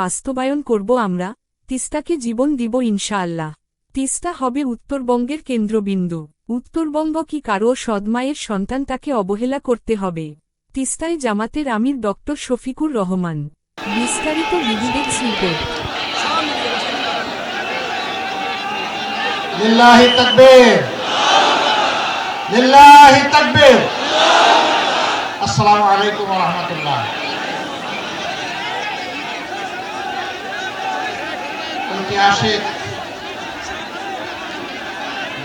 বাস্তবায়ন করব আমরা, তিস্তাকে জীবন দিব ইনশাআল্লাহ। তিস্তা হবে উত্তরবঙ্গের কেন্দ্রবিন্দু। উত্তরবঙ্গ কি কারো সৎমায়ের সন্তান, তাকে অবহেলা করতে হবে? তিস্তায় জামাতের আমির ডক্টর শফিকুর রহমান। বিস্তারিত বিবিডেক্স রিপোর্ট। লিল্লাহি তাকবীর, লিল্লাহি তাকবীর। আসসালামু আলাইকুম ওয়া রাহমাতুল্লাহ। ঐতিহাসিক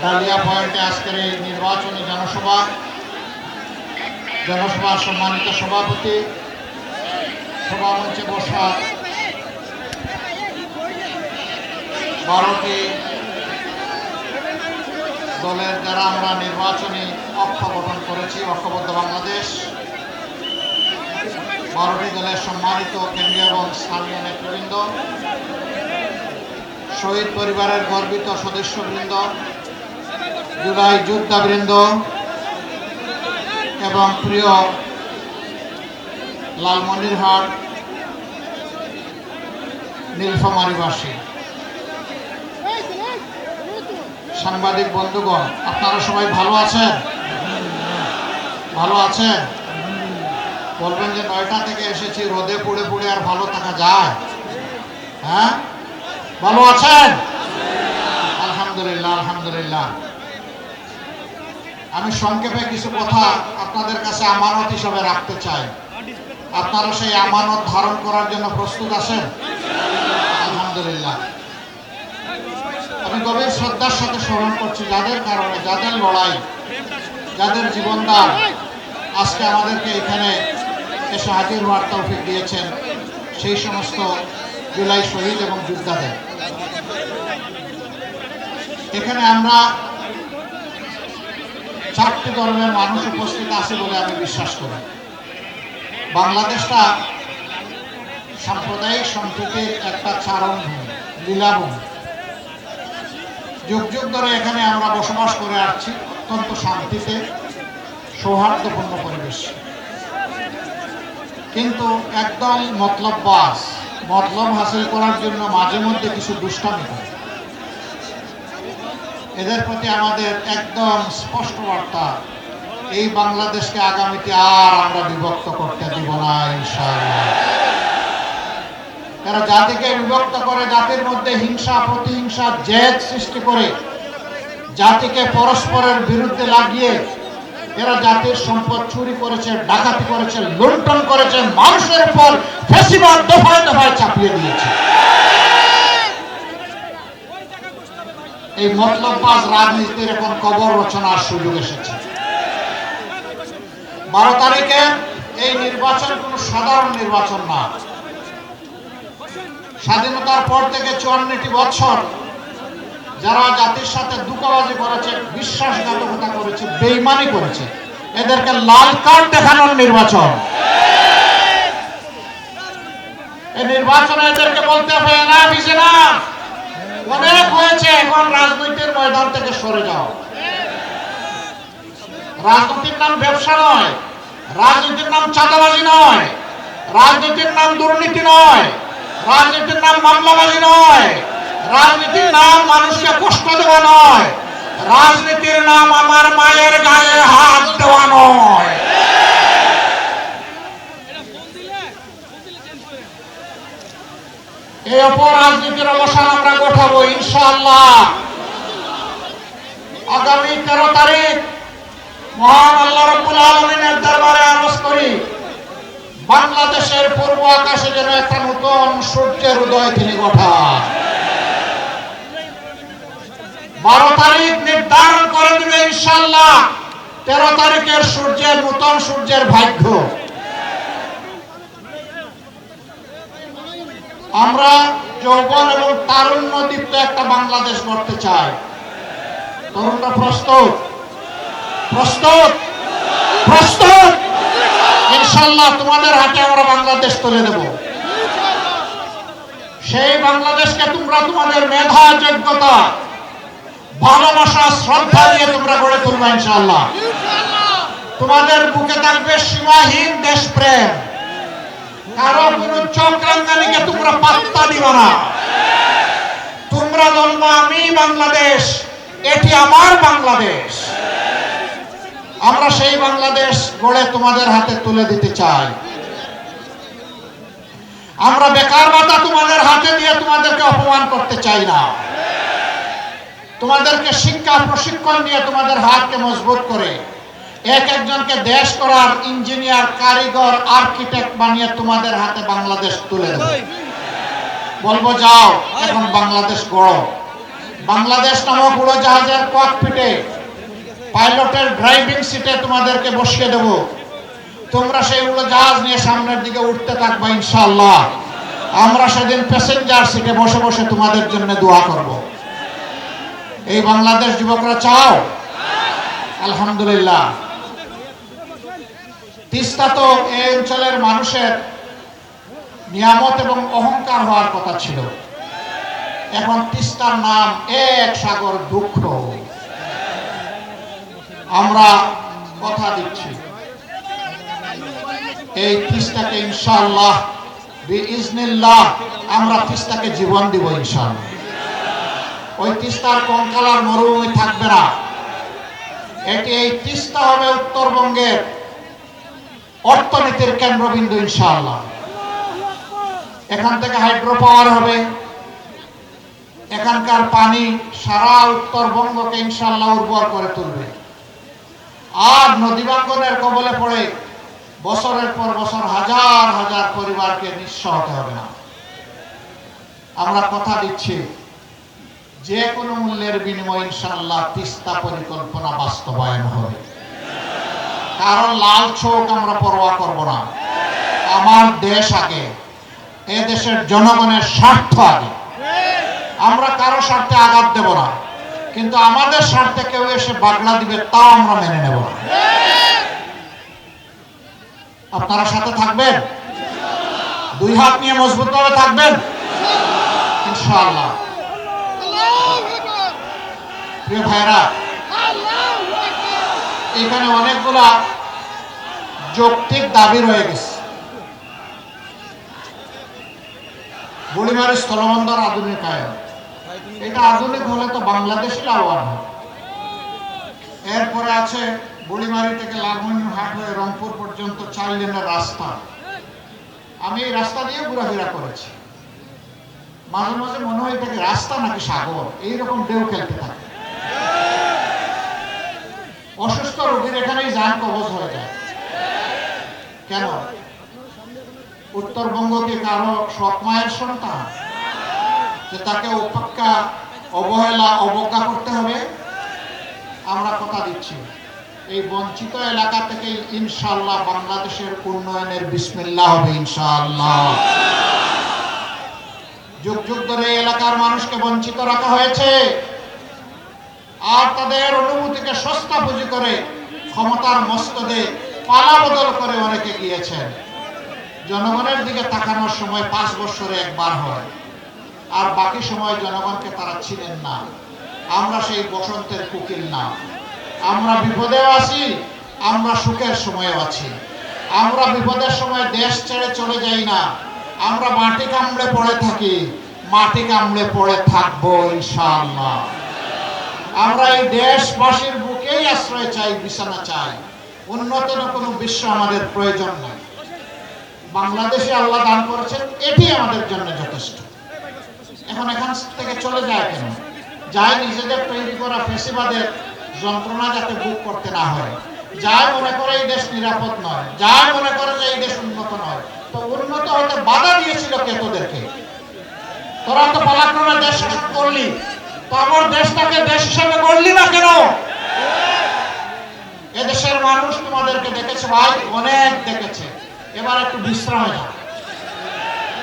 ডালিয়া পয়েন্টে আজকের এই নির্বাচনী জনসভার সম্মানিত সভাপতি, সভামঞ্চে বসা 12টি দলের যারা আমরা নির্বাচনী অক্ষ গঠন করেছি, ঐক্যবদ্ধ বাংলাদেশ, 12টি দলের সম্মানিত কেন্দ্রীয় এবং স্থানীয় নেতৃবৃন্দ, শহীদ পরিবারের গর্বিত সদস্যবৃন্দ, জুলাই যোদ্ধাবৃন্দ এবং প্রিয় লালমনিরহাট নীলফামারীবাসী, সাংবাদিক বন্ধুগণ, আপনারা সবাই ভালো আছেন? ভালো আছেন? বলবেন যে 9টা থেকে এসেছি, রোদে পুড়ে পুড়ে আর ভালো থাকা যায়? হ্যাঁ, ভালো আছেন? আলহামদুলিল্লাহ, আলহামদুলিল্লাহ। আমি সংক্ষেপে কিছু কথা আপনাদের কাছে আমানত হিসাবে রাখতে চাই। আপনারা সেই আমানত ধারণ করার জন্য প্রস্তুত আছেন? আলহামদুলিল্লাহ। আমি গভীর শ্রদ্ধার সাথে স্মরণ করছি যাদের কারণে, যাদের লড়াই, যাদের জীবনদান আজকে আমাদেরকে এখানে এসে হাজির হওয়ার তৌফিক দিয়েছেন, সেই সমস্ত জুলাই শহীদ এবং যোদ্ধাদের। এখানে আমরা 4টি ধর্মের মানুষ উপস্থিত আছে বলে আমি বিশ্বাস করি। বাংলাদেশটা সাম্প্রদায়িক সম্প্রীতির একটা চারণভূমি, লীলাভূমি। যুগ যুগ ধরে এখানে আমরা বসবাস করে আসছি অত্যন্ত শান্তিতে, সৌহার্দ্যপূর্ণ পরিবেশ। কিন্তু একদল মতলববাজ মতলব হাসিল করার জন্য মাঝে মধ্যে কিছু দুষ্টামি করে। এদের প্রতি আমাদের একদম স্পষ্ট বার্তা, এই বাংলাদেশকে আগামীতে আর আমরা বিভক্ত করতে দিব না ইনশাআল্লাহ। এরা জাতিকে বিভক্ত করে, জাতির মধ্যে হিংসা প্রতিহিংসা জেদ সৃষ্টি করে, জাতিকে পরস্পরের বিরুদ্ধে লাগিয়ে এরা জাতির সম্পদ চুরি করেছে, ডাকাতি করেছে, লুণ্ঠন করেছে, মানুষের উপর ফ্যাসিবাদ দফায় দফায় চাপিয়ে দিয়েছে। এই মতলববাজ রাজনীতির এখন কবর রচনার সুযোগ এসেছে। 12 তারিখে এই নির্বাচন কোনো সাধারণ নির্বাচন না। স্বাধীনতার পর থেকে 54টি বছর যারা জাতির সাথে ধোঁকাবাজি করেছে, বিশ্বাসঘাতকতা করেছে, বেঈমানি করেছে, এদেরকে লাল কার্ড দেখানোর নির্বাচন। এই নির্বাচনে এদেরকে বলতে হবে না, বিজে না, অনেক হয়েছে, এখন রাজনীতির ময়দান থেকে সরে যাও। রাজনীতির নাম ব্যবসা নয়, রাজনীতির নাম চাঁদাবাজি নয়, রাজনীতির নাম দুর্নীতি নয়, রাজনীতির নাম মামলাবাজি নয়, রাজনীতির নাম মানুষকে কষ্ট দেওয়া নয়, রাজনীতির নাম আমার মায়ের গায়ে হাত দেওয়া নয়। এই অপরাজনীতির অবসান আমরা ঘটাবো ইনশাআল্লাহ। আগামী 13 তারিখ মহান আল্লাহ রাব্বুল আলামিনের দরবারে আরজ করি, বাংলাদেশের পূর্ব আকাশে যেন একটা নতুন সূর্যের উদয় তিনি ঘটান। 12 তারিখ নির্ধারণ করে দিবে ইনশাআল্লাহ 13 তারিখের সূর্যের, নতুন সূর্যের ভাগ্য। আমরা যৌবন এবং তারুণ্য দীপ্ত একটা বাংলাদেশ গড়তে চাই। তরুণরা প্রস্তুত? প্রস্তুত? প্রস্তুত? ইনশাআল্লাহ তোমাদের হাতে আমরা বাংলাদেশ তুলে দেব। সেই বাংলাদেশকে তোমরা তোমাদের মেধা, যোগ্যতা, ভালোবাসা, শ্রদ্ধা দিয়ে তোমরা গড়ে তুলবে ইনশাআল্লাহ। তোমাদের বুকে থাকবে সীমাহীন দেশপ্রেম কারো কোনো চক্রাঙ্গানিকে তোমরা পাত্তা দিবা না। তোমরা বলবো আমি বাংলাদেশ, এটি আমার বাংলাদেশ। আমরা সেই বাংলাদেশ গড়ে তোমাদের হাতে তুলে দিতে চাই। আমরা বেকার ভাতা তোমাদের হাতে দিয়ে তোমাদেরকে অপমান করতে চাই না। তোমাদেরকে শিক্ষা প্রশিক্ষণ দিয়ে তোমাদের হাতকে মজবুত করে এক একজনকে দেশ করার ইঞ্জিনিয়ার, কারিগর, আর্কিটেক্ট বানিয়ে তোমাদের হাতে বাংলাদেশ তুলে দেব। বলবো যাও এখন বাংলাদেশ গড়ো। বাংলাদেশ নামক উড়োজাহাজের ককপিটে পাইলটের ড্রাইভিং সিটে তোমাদেরকে বসিয়ে দেব। তোমরা সেই উড়োজাহাজ নিয়ে সামনের দিকে উঠতে থাকবা ইনশাআল্লাহ। আমরা সেদিন প্যাসেঞ্জার সিটে বসে বসে তোমাদের জন্য দোয়া করব। এই বাংলাদেশ যুবকরা চাও? আলহামদুলিল্লাহ। তিস্তা তো এই অঞ্চলের মানুষের নিয়ামত এবং অহংকার হওয়ার কথা ছিল। এখন তিস্তার নাম এক সাগর দুঃখ। আমরা কথা দিচ্ছি এই তিস্তাকে ইনশাআল্লাহ বিইজনিল্লাহ আমরা তিস্তাকে জীবন দিব ইনশাআল্লাহ। ওই তিস্তার কঙ্কালার মরুভূমি থাকবে না। এই তিস্তা হবে উত্তরবঙ্গের অর্থনীতির কেন্দ্রবিন্দু ইনশাআল্লাহ। এখান থেকে হাইড্রো পাওয়ার হবে। এখানকার পানি সারা উত্তরবঙ্গকে ইনশাআল্লাহ উর্বর করে তুলবে। আর নদী ভাঙ্গনের কবলে পড়ে বছরের পর বছর হাজার হাজার পরিবারকে নিঃস্ব হতে হবে না। আমরা কথা দিচ্ছি যে কোনো মূল্যের বিনিময়ে ইনশাআল্লাহ তিস্তা পরিকল্পনা বাস্তবায়ন হবে। কারণ লাল চোখ আমরা পরোয়া করব না। আমার দেশ আগে, এ দেশের জনগণের স্বার্থ আগে। আমরা কারো স্বার্থে আঘাত দেব না, কিন্তু আমাদের স্বার্থে কেউ এসে বাগড়া দিবে তাও আমরা মেনে নেব না। আপনারা সাথে থাকবেন? দুই হাত নিয়ে মজবুত ভাবে থাকবেন ইনশাআল্লাহ। প্রিয় ভাইরা, এখানে অনেকগুলা যৌক্তিক দাবি রয়ে গেছে। বুড়িমারি স্থলবন্দর আধুনিকায়ন, এটা আধুনিক হলে তো বাংলাদেশই লাভবান হবে। এরপরে আছে বুড়িমারি থেকে লালমনিরহাট হয়ে রংপুর পর্যন্ত 4 লেনের রাস্তা। আমি এই রাস্তা দিয়ে ঘোরাফেরা করেছি। মাঝে মাঝে মনে হয় থাকে রাস্তা নাকি সাগর, এইরকম ঢেউ খেলতে থাকে। অসুস্থ রোগীর এখানেই যান কবজ হয়ে যায়। কেন? উত্তরবঙ্গ কি কারো সৎ মায়ের সন্তান যে তাকে উপেক্ষা, অবহেলা, অবজ্ঞা করতে হবে? আমরা কথা দিচ্ছি এই বঞ্চিত এলাকা থেকে ইনশাআল্লাহ বাংলাদেশের উন্নয়নের বিসমিল্লাহ হবে ইনশাআল্লাহ। যুগ যুগ ধরে এই এলাকার মানুষকে বঞ্চিত রাখা হয়েছে, আর তাদের অনুভূতিকে সস্তা পুঁজি করে ক্ষমতার মস্তদে পালা বদল করে অনেকে গিয়েছেন। জনগণের দিকে তাকানোর সময় 5 বছরে একবার হয়, আর বাকি সময় জনগণকে তারা চিনেন না। আমরা সেই বসন্তের কুকিল না। আমরা বিপদেও আছি, আমরা সুখের সময়ও আছি। আমরা বিপদের সময় দেশ ছেড়ে চলে যাই না। আমরা মাটি কামড়ে পড়ে থাকি, মাটি কামড়ে পড়ে থাকবো ইনশাআল্লাহ। আমরা এই দেশবাসীর বুকেই আশ্রয় চাই, বিছানা চাই। উন্নত কোনো বিশ্ব আমাদের প্রয়োজন নাই। বাংলাদেশে আল্লাহ দান করেছেন, এটি আমাদের জন্য যথেষ্ট। এখন এখান থেকে চলে যায় কেন? যায় নিজেদের তৈরি করা ফেসিবাদের যন্ত্রণা যাতে বুক করতে না হয়। যায় মনে করে এই দেশ নিরাপদ নয়, যায় মনে করে যে এই দেশ উন্নত নয়। তো উন্নত হতে বাধা দিয়েছিল কে তোদেরকে? তোরা তো পালাক্রমে দেশ শাসন করলি, তো আমার দেশটাকে দেশ হিসাবে করলি না কেন? এদেশের মানুষ তোমাদেরকে দেখেছে ভাই, অনেক দেখেছে। এবার একটু বিশ্রামে যাও,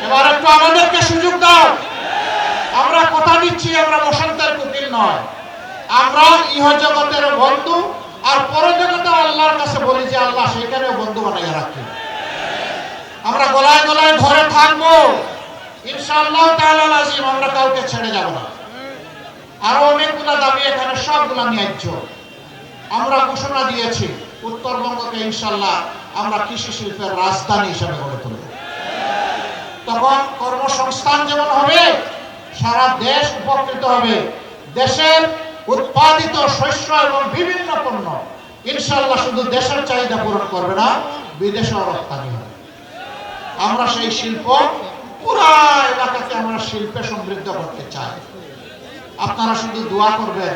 এবার একটু আমাদেরকে সুযোগ দাও। আমরা কথা দিচ্ছি, আমরা বসন্তের কুকিল নয়। আমরা ইহ জগতের বন্ধু, আর পরজগতে আল্লাহর কাছে বলি যে আল্লাহ সেখানেও বন্ধু বানাইয়া রাখি। আমরা গলায় গলায় ধরে থাকবো ইনশাআল্লাহ তাআলা আজিম। আমরা কাউকে ছেড়ে যাব না। আরো অনেকগুলা দাবি এখানে, সবগুলা ন্যায্য। আমরা ঘোষণা দিয়েছি উত্তরবঙ্গকে ইনশাআল্লাহ আমরা কৃষি শিল্পের রাজধানী হিসেবে গড়ে তুলব। তখন কর্মসংস্থান যেমন হবে, সারা দেশ উপকৃত হবে। দেশের উৎপাদিত শস্য এবং বিভিন্ন পণ্য ইনশাআল্লাহ শুধু দেশের চাহিদা পূরণ করবে না, বিদেশেও রপ্তানি হবে। আমরা সেই শিল্প পুরা এলাকাকে আমরা শিল্পে সমৃদ্ধ করতে চাই। আপনারা শুধু দোয়া করবেন,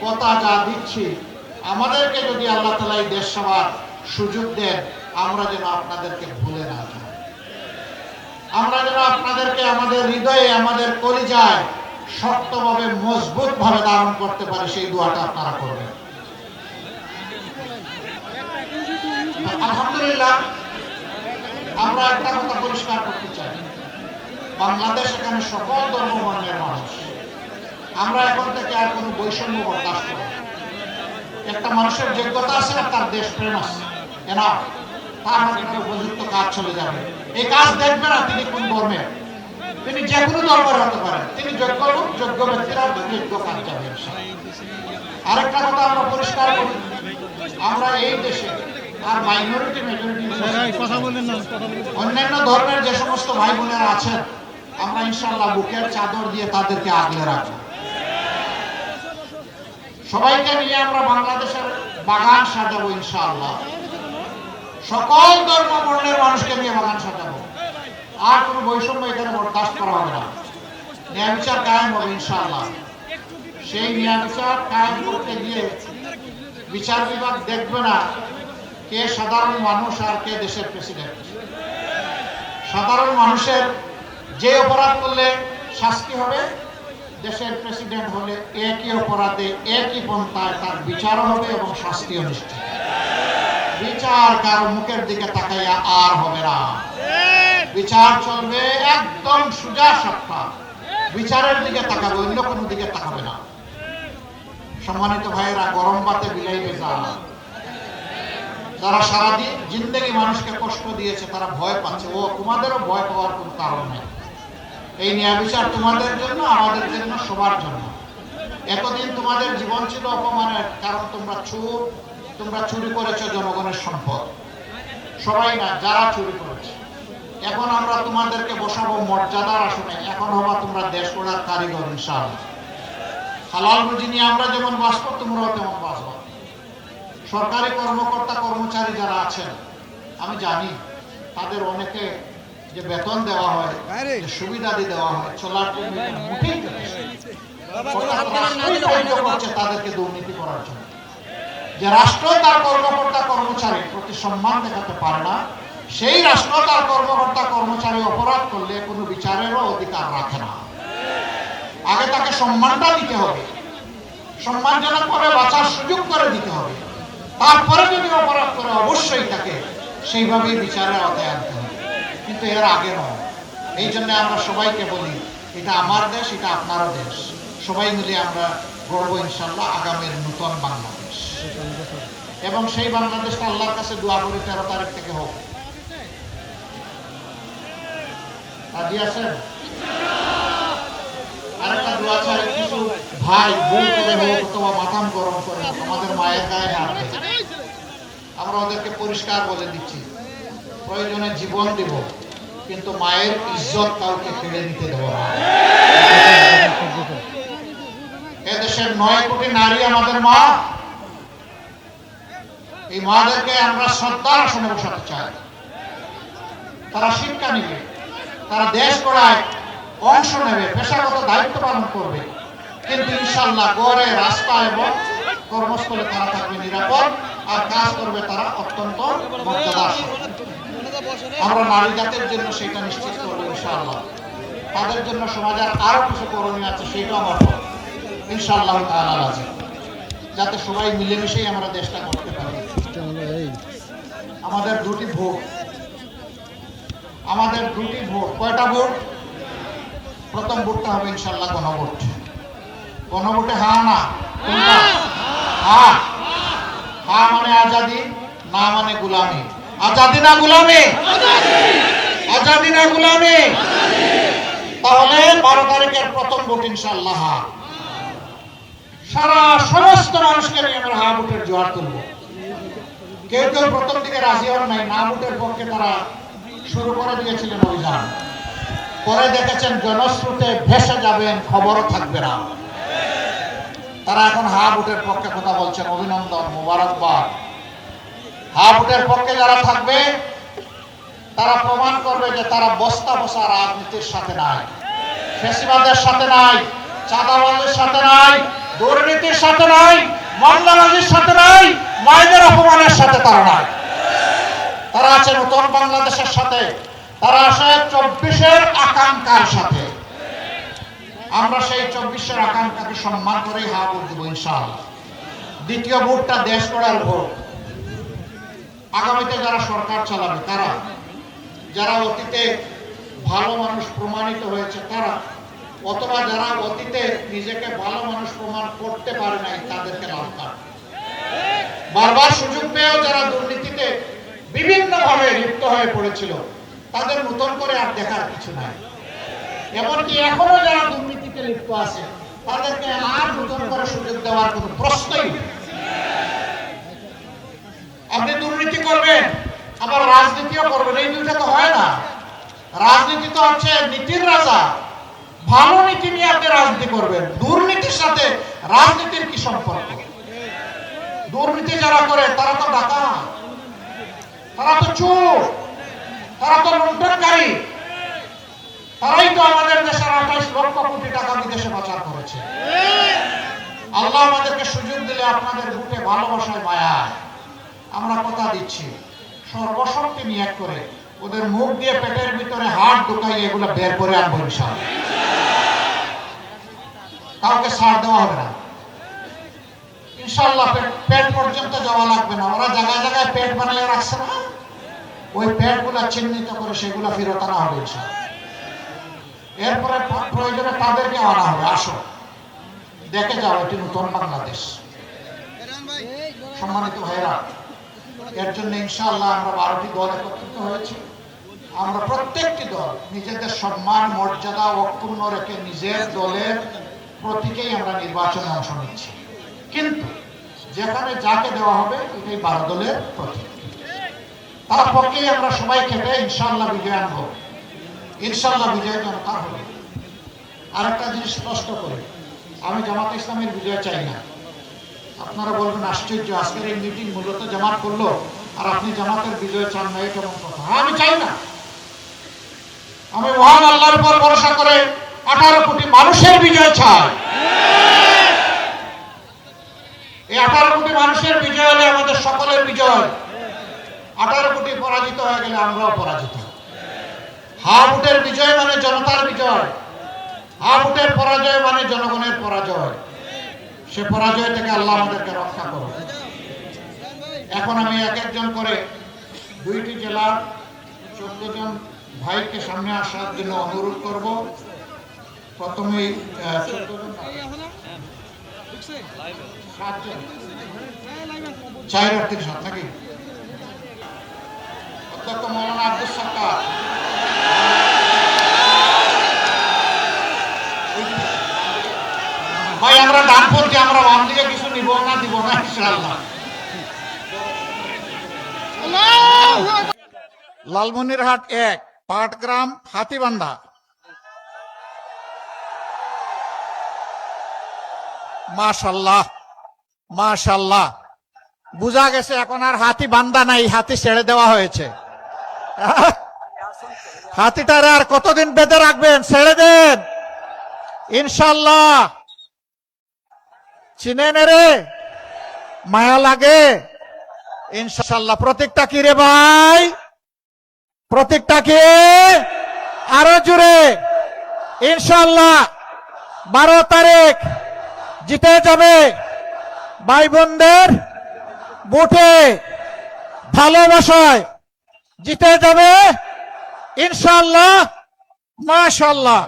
কথা যা দিচ্ছি আমাদেরকে যদি আল্লাহ তাআলা এই দেশ সেবার সুযোগ দেন, আমরা যেন আপনাদেরকে ভুলে না যাই। আমরা যেন আপনাদেরকে আমাদের হৃদয়ে, আমাদের কলিজায় শক্তভাবে, মজবুত ভাবে ধারণ করতে পারি, সেই দোয়াটা আপনারা করবেন। আলহামদুলিল্লাহ, আমরা একটা কথা পরিষ্কার করতে চাই, বাংলাদেশ এখানে সকল ধর্ম বর্ণের মানুষ। আমরা এখন থেকে আর কোনো বৈষম্য বরদাস্ত করব না। একটা মানুষের যোগ্যতা আছে, তার দেশপ্রেম আছে, এনা তার হাতে উপযুক্ত কাজ চলে যাবে। এই কাজ দেখবে না তিনি কোন ধর্মের, তিনি যে কোনো ধর্মের হতে পারেন, তিনি যোগ্য লোক, যোগ্য ব্যক্তিরা যোগ্য কাজ যাবে। আরেকটা কথা আমরা পরিষ্কার করি, আমরা এই দেশে আর মাইনরিটি মেজরিটি অন্যান্য ধর্মের যে সমস্ত ভাই বোনেরা আছেন, আমরা ইনশাআল্লাহ বুকের চাদর দিয়ে তাদেরকে আগলে রাখবো। সবাইকে নিয়ে আমরা বাংলাদেশের বাগান সাজাবো ইনশাআল্লাহ। সকল ধর্ম বর্ণের মানুষকে নিয়ে বাগান সাজাবো। আর কোনো বৈষম্য এখানে বরদাস্ত করা হবে না। ন্যায় বিচার কায়েম হবে ইনশাআল্লাহ। সেই ন্যায় বিচার কায়েম করতে গিয়ে বিচার বিভাগ দেখবে না কে সাধারণ মানুষ আর কে দেশের প্রেসিডেন্ট। সাধারণ মানুষের যে অপরাধ করলে শাস্তি হবে, দেশের প্রেসিডেন্ট হলে একই অপরাধে একই পন্থায় তার বিচারও হবে এবং শাস্তিও নিশ্চিত। বিচার কারো মুখের দিকে তাকাইয়া আর হবে না, বিচার চলবে একদম সোজা সাপটা, বিচারের দিকে তাকাবে, অন্য কোনো দিকে তাকাবে না। সম্মানিত ভাইয়েরা, গরম পাতে বিলাই ভেজা, যারা সারাদিন জিন্দেগি মানুষকে কষ্ট দিয়েছে তারা ভয় পাচ্ছে। ও তোমাদেরও ভয় পাওয়ার কোনো কারণ নেই। এই ন্যায় বিচার তোমাদের জন্য, আমাদের জন্য, সবার জন্য। এতদিন তোমাদের জীবন ছিল অপমানের, কারণ তোমরা চুরি করেছো জনগণের সম্পদ। সবাই না, যারা চুরি করেছে। এখন আমরা তোমাদেরকে বসাবো মর্যাদার আসনে, এখন হবা তোমরা দেশ গড়ার কারিগর ইনশাআল্লাহ। হালাল রুজি নিয়ে আমরা যেমন বাঁচবো, তোমরাও তেমন বাঁচবো। সরকারি কর্মকর্তা কর্মচারী যারা আছেন, আমি জানি তাদের অনেকে যে বেতন দেওয়া হয়, সুবিধাদি দেওয়া হয়, চলার জন্য মোটেই তাদেরকে দুর্নীতি করার জন্য। যে রাষ্ট্র তার কর্মকর্তা কর্মচারীর প্রতি সম্মান দেখাতে পারে না, সেই রাষ্ট্র তার কর্মকর্তা কর্মচারী অপরাধ করলে কোনো বিচারেরও অধিকার রাখে না। আগে তাকে সম্মানটা দিতে হবে, সম্মানজনকভাবে বাঁচার সুযোগ করে দিতে হবে। তারপরে যদি অপরাধ করে অবশ্যই তাকে সেইভাবেই বিচারের আওতায় আনতে হবে, কিন্তু এর আগে নয়। এই জন্য আমরা সবাইকে বলি, এটা আমার দেশ, এটা আপনারও দেশ। সবাই মিলে আমরা গড়ব ইনশাআল্লাহ আগামীর নতুন বাংলাদেশ। এবং সেই বাংলাদেশটা আল্লাহর কাছে দোয়া করি 13 তারিখ থেকে হোক। রাজি আছেন? আরেকটা দোয়া চাই, কিছু ভাই ভুল করে হোক অথবা মাথাম গরম করে হোক আমাদের মায়ের গায়ে হাত দেয়, আমরা ওদেরকে পরিষ্কার বলে দিচ্ছি, প্রয়োজনে জীবন দেব, কিন্তু মায়ের ইজ্জত কাউকে কেড়ে নিতে দেব না। এদেশের 9 কোটি নারী আমাদের মা। এই মাদেরকে আমরা শ্রদ্ধার আসনে বসাতে চাই। তারা শিক্ষা নিবে, তারা দেশ গড়ায় অংশ নেবে, পেশাগত দায়িত্ব পালন করবে, কিন্তু ইনশাআল্লাহ গড়ে, রাস্তা এবং কর্মস্থলে তারা থাকবে নিরাপদ, আর কাজ করবে তারা অত্যন্ত মর্যাদার সাথে। আমরা নারী জাতির জন্য সেটা নিশ্চিত করবো ইনশাআল্লাহ। তাদের জন্য সমাজের আরো কিছু করণীয় আছে, সেটাও আমার ইনশাআল্লাহ তাআলা আছে, যাতে সবাই মিলেমিশেই আমরা দেশটা করতে পারি। আমাদের দুটি ভোট, কয়টা ভোট? প্রথম ভোটটা হবে ইনশাআল্লাহ গণভোট। গণভোটে হা না, হা মানে আজাদি, না মানে গোলামি। আজাদি না গোলামি? আজাদি না গোলামি? তাহলে 12 তারিখের প্রথম ভোট ইনশাআল্লাহ হা। সারা সমস্ত মানুষকে নিয়ে আমরা হা ভোটের জোয়ার তুলব। কেউ প্রথম দিকে রাজি হন নাই, না ভোটের পক্ষে তারা শুরু করে দিয়েছিলেন অভিযান। পরে দেখেছেন জনশ্রুতে ভেসে যাবেন, খবরও থাকবে না। তারা এখন হা ভোটের পক্ষে কথা বলছেন, অভিনন্দন, মোবারকবাদ। হা ভোটের পক্ষে যারা থাকবে তারা প্রমাণ করবে যে তারা বস্তা বসা রাজনীতির সাথে নাই, ফ্যাসিবাদের সাথে নাই, চাঁদাবাজের সাথে নাই, দুর্নীতির সাথে নাই, মামলাবাজির সাথে নাই, মায়েদের অপমানের সাথে তারা নাই। তারা আছে নতুন বাংলাদেশের সাথে, তারা আছে 24-এর আকাঙ্ক্ষার সাথে। আমরা সেই 24-এর আকাঙ্ক্ষাকে সম্মান করেই হা ভোট দেবো ইনশাআল্লাহ। দ্বিতীয় ভোটটা দেশ গড়ার ভোট। আগামীতে যারা সরকার চালাবে তারা, যারা অতীতে ভালো মানুষ প্রমাণিত হয়েছে তারা, অথবা যারা অতীতে নিজেকে ভালো মানুষ প্রমাণ করতে পারে নাই তাদেরকে লাভ কাট। বারবার সুযোগ পেয়েও যারা দুর্নীতিতে বিভিন্নভাবে লিপ্ত হয়ে পড়েছিল তাদের নতুন করে আর দেখার কিছু নাই। এমনকি এখনো যারা দুর্নীতিতে লিপ্ত আছে তাদেরকে আর নতুন করে সুযোগ দেওয়ার কোনো প্রশ্নই নেই। আপনি দুর্নীতি করবেন আবার রাজনীতিও করবেন, এই দুইটা তো হয় না। রাজনীতি তো হচ্ছে নীতির রাজা। ভালো নীতি নিয়ে আপনি রাজনীতি করবেন, দুর্নীতির সাথে রাজনীতির কি সম্পর্ক? দুর্নীতি যারা করে তারা তো ডাকাত, তারা তো চোর, তারা তো লুণ্ঠনকারী। তারাই তো আমাদের দেশের 28 লক্ষ কোটি টাকা বিদেশে পাচার করেছে। আল্লাহ আমাদেরকে সুযোগ দিলে আপনাদের বুকে ভালোবাসায় মায়ায় আমরা কথা দিচ্ছি, সর্বশক্তি নিয়োগ করে ওদের মুখ দিয়ে পেটের ভিতরে হাত ঢুকাই এগুলো বের করে আনবো ইনশাআল্লাহ। কাউকে ছাড় দেওয়া হবে না ইনশাআল্লাহ। পেট পর্যন্ত যাওয়া লাগবে না। ওরা জায়গায় জায়গায় পেট বানিয়ে রাখছে না, ওই পেটগুলা চিহ্নিত করে সেগুলা ফেরত আনা হবে ইনশাআল্লাহ। এরপরে প্রয়োজনে তাদেরকে আনা হবে, আসো দেখে যাও এটি নতুন বাংলাদেশ। সম্মানিত ভাইরা, এর জন্য ইনশাআল্লাহ আমরা 12টি দল একত্রিত হয়েছি। আমরা প্রত্যেকটি দল নিজেদের সম্মান মর্যাদা অক্ষুণ্ণ রেখে নিজের দলের প্রতীকেই আমরা নির্বাচনে অংশ নিচ্ছি। কিন্তু যেখানে যাকে দেওয়া হবে এটাই 12 দলের প্রতীক। তার পক্ষেই আমরা সবাই খেটে ইনশাআল্লাহ বিজয় আনবো। ইনশাআল্লাহ বিজয় জনতার হবে। আরেকটা জিনিস স্পষ্ট করে, আমি জামাত ইসলামের বিজয় চাই না। আপনারা বলবেন আশ্চর্য, আজকের এই মিটিং মূলত জামাত করলো আর আপনি জামাতের বিজয় চান না, কেমন কথা? আমি চাই না। আমি মহান আল্লাহর উপর ভরসা করে 18 কোটি মানুষের বিজয় চাই। এই 18 কোটি মানুষের বিজয় হলে আমাদের সকলের বিজয়। 18 কোটি পরাজিত হয়ে গেলে আমরাও পরাজিত। হা ভোটের বিজয় মানে জনতার বিজয়, হা ভোটের পরাজয় মানে জনগণের পরাজয়। সে পরাজয় থেকে আল্লাহ আমাদেরকে রক্ষা করুন। এখন আমি এক একজন করে 2টি জেলার 14 জন ভাইকে সামনে আসার জন্য অনুরোধ করব। প্রথমেই 4 নাকি অধ্যক্ষ মৌলানা আব্দুল সরকার, ভাই আমরা ডানপন্থী, আমরা বাম দিকে কিছু নিব না, দিব না ইনশাআল্লাহ। লালমনিরহাট 1, পাটগ্রাম, হাতিবান্ধা। মাশাআল্লাহ মাশাআল্লাহ, বুঝা গেছে এখন আর হাতি বান্ধা নাই, হাতি ছেড়ে দেওয়া হয়েছে। হাতিটারে আর কতদিন বেঁধে রাখবেন? ছেড়ে দেন ইনশাআল্লাহ। চিনেন রে, মায়া লাগে ইনশাআল্লাহ। প্রতীকটা কি রে ভাই? প্রতীকটা কি? আরো জোরে ইনশাআল্লাহ। 12 তারিখ জিতে যাবে ভাই বোনদের ভোটে, ভালোবাসায় জিতে যাবে ইনশাআল্লাহ। মাশাআল্লাহ।